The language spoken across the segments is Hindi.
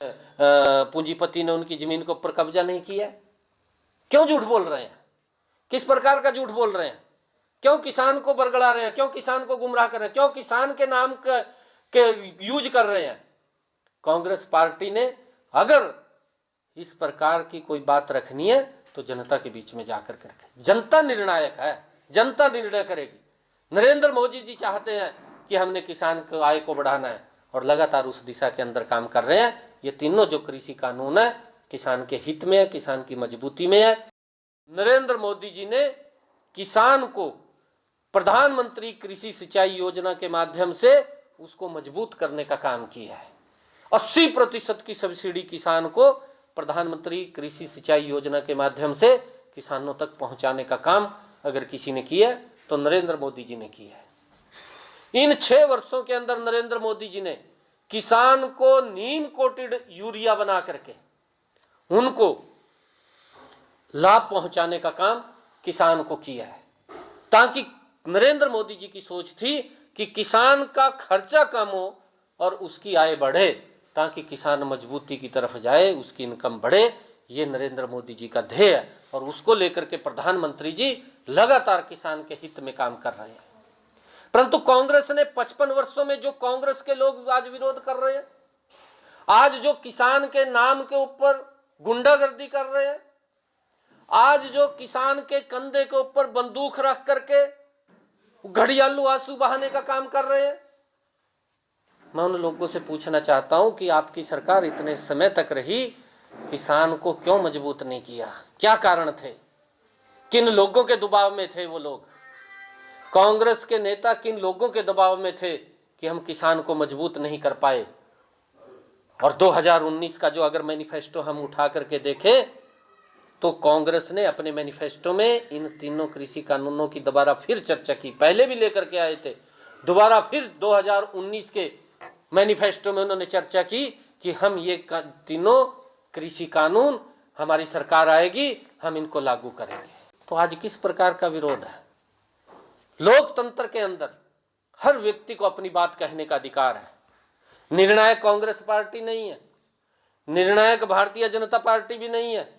पूंजीपति ने उनकी जमीन के ऊपर कब्जा नहीं किया? क्यों झूठ बोल रहे हैं? किस प्रकार का झूठ बोल रहे हैं? क्यों किसान को बरगला रहे हैं? क्यों किसान को गुमराह कर रहे हैं? क्यों किसान के नाम के यूज कर रहे हैं? कांग्रेस पार्टी ने अगर इस प्रकार की कोई बात रखनी है तो जनता के बीच में जाकर के रखे। जनता निर्णायक है, जनता निर्णय करेगी। नरेंद्र मोदी जी चाहते हैं कि हमने किसान की आय को बढ़ाना है और लगातार उस दिशा के अंदर काम कर रहे हैं। ये तीनों जो कृषि कानून है किसान के हित में है, किसान की मजबूती में है। नरेंद्र मोदी जी ने किसान को प्रधानमंत्री कृषि सिंचाई योजना के माध्यम से उसको मजबूत करने का काम किया है। 80% की सब्सिडी किसान को प्रधानमंत्री कृषि सिंचाई योजना के माध्यम से किसानों तक पहुंचाने का काम अगर किसी ने किया तो नरेंद्र मोदी जी ने किया है। इन 6 वर्षों के अंदर नरेंद्र मोदी जी ने किसान को नीम कोटेड यूरिया बना करके उनको लाभ पहुंचाने का काम किसान को किया है, ताकि नरेंद्र मोदी जी की सोच थी कि किसान का खर्चा कम हो और उसकी आय बढ़े, ताकि किसान मजबूती की तरफ जाए, उसकी इनकम बढ़े। ये नरेंद्र मोदी जी का ध्येय है और उसको लेकर के प्रधानमंत्री जी लगातार किसान के हित में काम कर रहे हैं। परंतु कांग्रेस ने 55 वर्षों में जो कांग्रेस के लोग आज विरोध कर रहे हैं, आज जो किसान के नाम के ऊपर गुंडागर्दी कर रहे हैं, आज जो किसान के कंधे के ऊपर बंदूक रख करके घड़ियालू आंसू बहाने का काम कर रहे हैं, मैं उन लोगों से पूछना चाहता हूं कि आपकी सरकार इतने समय तक रही, किसान को क्यों मजबूत नहीं किया? क्या कारण थे? किन लोगों के दबाव में थे वो लोग? कांग्रेस के नेता किन लोगों के दबाव में थे कि हम किसान को मजबूत नहीं कर पाए? और 2019 का जो अगर मैनिफेस्टो हम उठा करके देखें तो कांग्रेस ने अपने मैनिफेस्टो में इन तीनों कृषि कानूनों की दोबारा फिर चर्चा की। पहले भी लेकर के आए थे, दोबारा फिर 2019 के मैनिफेस्टो में उन्होंने चर्चा की कि हम ये तीनों कृषि कानून, हमारी सरकार आएगी, हम इनको लागू करेंगे। तो आज किस प्रकार का विरोध है? लोकतंत्र के अंदर हर व्यक्ति को अपनी बात कहने का अधिकार है। निर्णायक कांग्रेस पार्टी नहीं है, निर्णायक भारतीय जनता पार्टी भी नहीं है,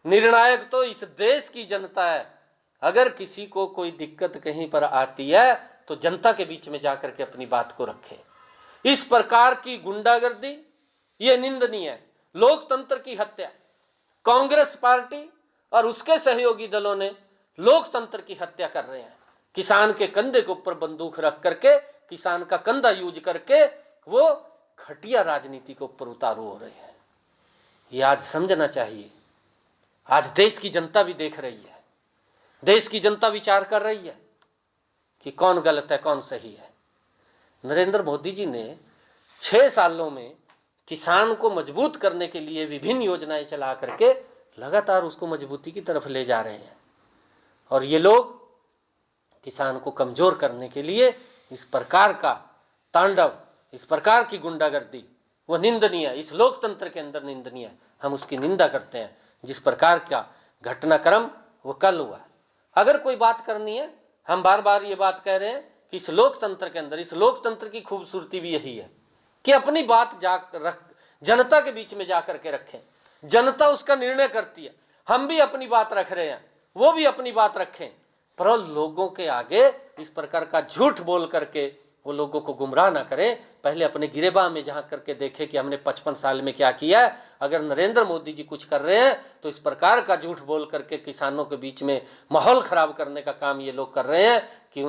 निर्णायक तो इस देश की जनता है। अगर किसी को कोई दिक्कत कहीं पर आती है तो जनता के बीच में जाकर के अपनी बात को रखे। इस प्रकार की गुंडागर्दी ये निंदनीय है। लोकतंत्र की हत्या, कांग्रेस पार्टी और उसके सहयोगी दलों ने लोकतंत्र की हत्या कर रहे हैं। किसान के कंधे के ऊपर बंदूक रख करके, किसान का कंधा यूज करके वो घटिया राजनीति के ऊपर उतारू हो रहे हैं। ये आज समझना चाहिए। आज देश की जनता भी देख रही है, देश की जनता विचार कर रही है कि कौन गलत है कौन सही है। नरेंद्र मोदी जी ने 6 सालों में किसान को मजबूत करने के लिए विभिन्न योजनाएं चला करके लगातार उसको मजबूती की तरफ ले जा रहे हैं, और ये लोग किसान को कमजोर करने के लिए इस प्रकार का तांडव, इस प्रकार की गुंडागर्दी वो निंदनीय है, इस लोकतंत्र के अंदर निंदनीय है। हम उसकी निंदा करते हैं। जिस प्रकार का घटनाक्रम वो कल हुआ, अगर कोई बात करनी है, हम बार बार ये बात कह रहे हैं कि इस लोकतंत्र के अंदर, इस लोकतंत्र की खूबसूरती भी यही है कि अपनी बात जनता के बीच में जाकर के रखें। जनता उसका निर्णय करती है। हम भी अपनी बात रख रहे हैं, वो भी अपनी बात रखें, पर लोगों के आगे इस प्रकार का झूठ बोल करके वो लोगों को गुमराह ना करें। पहले अपने गिरेबान में जहाँ करके देखें कि हमने 55 साल में क्या किया। अगर नरेंद्र मोदी जी कुछ कर रहे हैं तो इस प्रकार का झूठ बोल करके किसानों के बीच में माहौल खराब करने का काम ये लोग कर रहे हैं कि